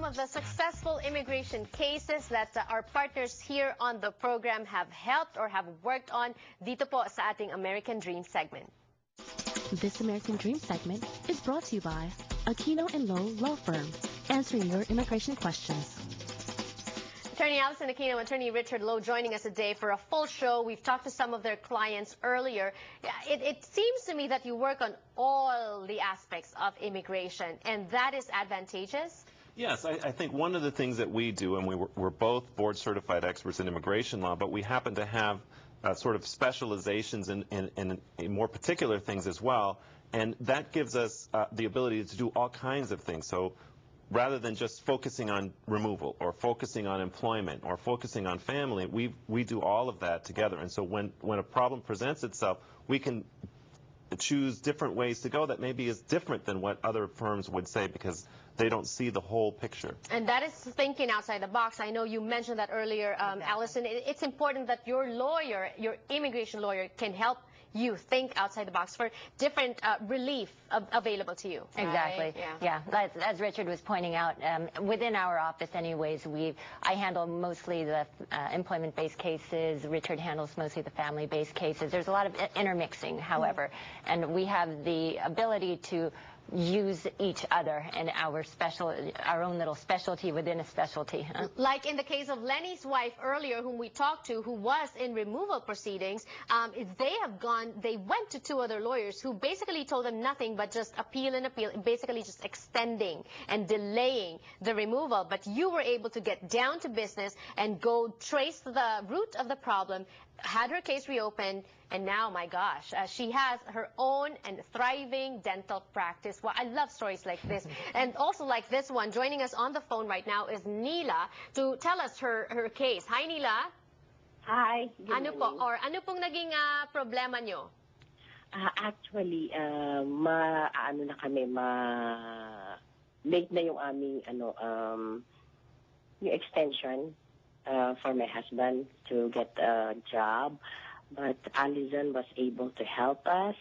some of the successful immigration cases that our partners here on the program have helped or have worked on dito po sa ating American Dream segment. This American Dream segment is brought to you by Aquino & Lowe Law Firm, answering your immigration questions. Attorney Allison Aquino, Attorney Richard Lowe joining us today for a full show. We've talked to some of their clients earlier. It seems to me that you work on all the aspects of immigration, and that is advantageous? Yes, I think one of the things that we do, and we're both board-certified experts in immigration law, but we happen to have sort of specializations in more particular things as well, and that gives us the ability to do all kinds of things. So rather than just focusing on removal or focusing on employment or focusing on family, we do all of that together. And so when a problem presents itself, we can choose different ways to go that maybe is different than what other firms would say because they don't see the whole picture. And that is thinking outside the box. I know you mentioned that earlier, Allison. It's important that your lawyer, your immigration lawyer, can help you think outside the box for different relief available to you. Exactly. Right? Yeah. As Richard was pointing out, within our office anyways, I handle mostly the employment-based cases. Richard handles mostly the family-based cases. There's a lot of intermixing, however, and we have the ability to use each other and our own little specialty within a specialty. Like in the case of Lenny's wife earlier, whom we talked to, who was in removal proceedings, they went to two other lawyers who basically told them nothing but just appeal and appeal, basically just extending and delaying the removal. But you were able to get down to business and go trace the root of the problem, had her case reopened, and now, my gosh, she has her own and thriving dental practice. Well, I love stories like this. And also like this one, joining us on the phone right now is Nila to tell us her case. Hi, Nila. Hi. Ano pong naging problema nyo? Actually, late na yung aming yung extension for my husband to get a job. But Allison was able to help us.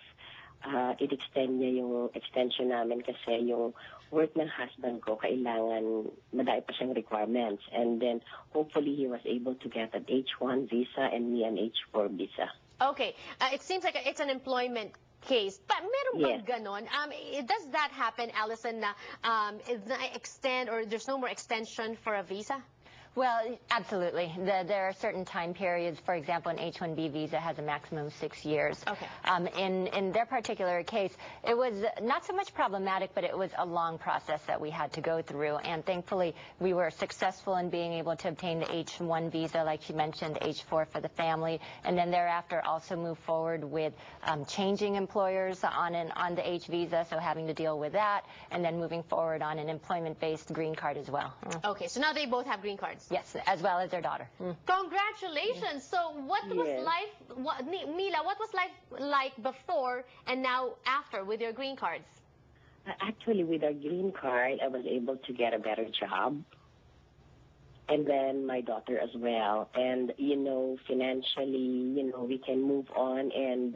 I-extend niya yung extension namin kasi yung work ng husband ko, kailangan madami pa siyang requirements. And then, hopefully, he was able to get an H1 visa and me an H4 visa. Okay. It seems like it's an employment case. But meron bang ganon? Does that happen, Allison, na extend or there's no more extension for a visa? Well, absolutely. There are certain time periods. For example, an H-1B visa has a maximum of 6 years. Okay. In their particular case, it was not so much problematic, but it was a long process that we had to go through. And thankfully, we were successful in being able to obtain the H-1 visa, like you mentioned, H-4 for the family, and then thereafter also move forward with changing employers on the H visa, so having to deal with that, and then moving forward on an employment-based green card as well. Okay, so now they both have green cards. Yes, as well as their daughter. Congratulations. So what was life, Mila, what was life like before and now after with your green cards? Actually, with our green card, I was able to get a better job. And then my daughter as well. And, financially, we can move on. And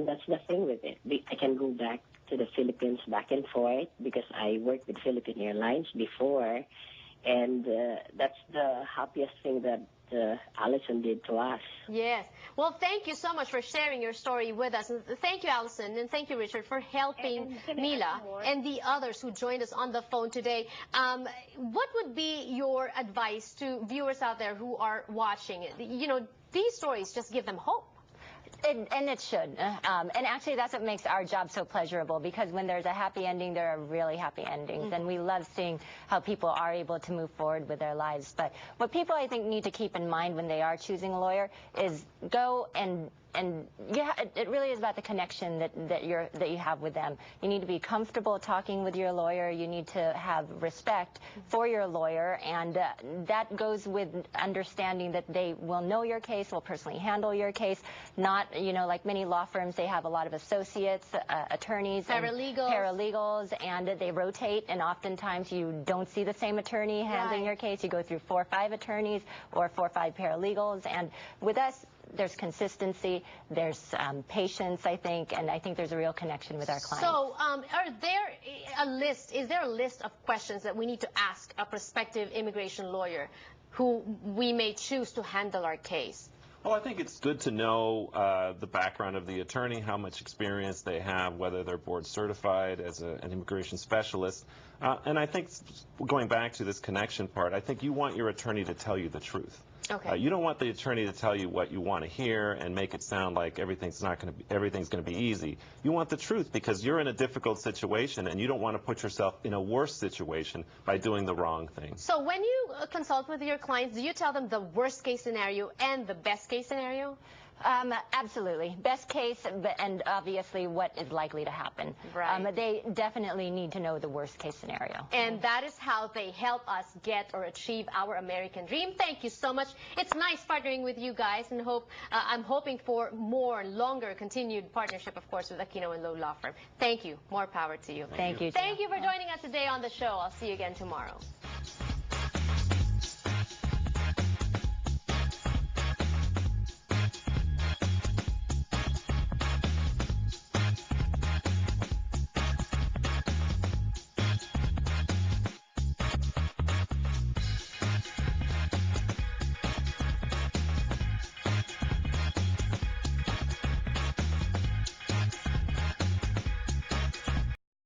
that's the thing with it. I can go back to the Philippines back and forth because I worked with Philippine Airlines before. And that's the happiest thing that Allison did to us. Yes. Well, thank you so much for sharing your story with us. And thank you, Allison, and thank you, Richard, for helping Mila and the others who joined us on the phone today. What would be your advice to viewers out there who are watching it? These stories just give them hope. And it should. And actually, that's what makes our job so pleasurable, because when there's a happy ending, there are really happy endings. And we love seeing how people are able to move forward with their lives. But what people, I think, need to keep in mind when they are choosing a lawyer is go and it really is about the connection that you have with them. You need to be comfortable talking with your lawyer. You need to have respect for your lawyer, and that goes with understanding that they will know your case, will personally handle your case. Not, like many law firms, they have a lot of associates, attorneys, paralegals, and they rotate, and oftentimes you don't see the same attorney handling your case. You go through 4 or 5 attorneys or 4 or 5 paralegals, and with us, there's consistency, there's patience, I think, and I think there's a real connection with our clients. So, is there a list of questions that we need to ask a prospective immigration lawyer who we may choose to handle our case? Well, I think it's good to know the background of the attorney, how much experience they have, whether they're board certified as an immigration specialist. And I think, going back to this connection part, I think you want your attorney to tell you the truth. Okay. You don't want the attorney to tell you what you want to hear and make it sound like everything's going to be easy. You want the truth because you're in a difficult situation and you don't want to put yourself in a worse situation by doing the wrong thing. So when you consult with your clients, do you tell them the worst case scenario and the best case scenario? Absolutely. Best case, and obviously what is likely to happen. Right. They definitely need to know the worst case scenario. And that is how they help us get or achieve our American dream. Thank you so much. It's nice partnering with you guys, and I'm hoping for more, longer, continued partnership, of course, with Aquino and Lowe Law Firm. Thank you. More power to you. Thank you. Thank you for joining us today on the show. I'll see you again tomorrow.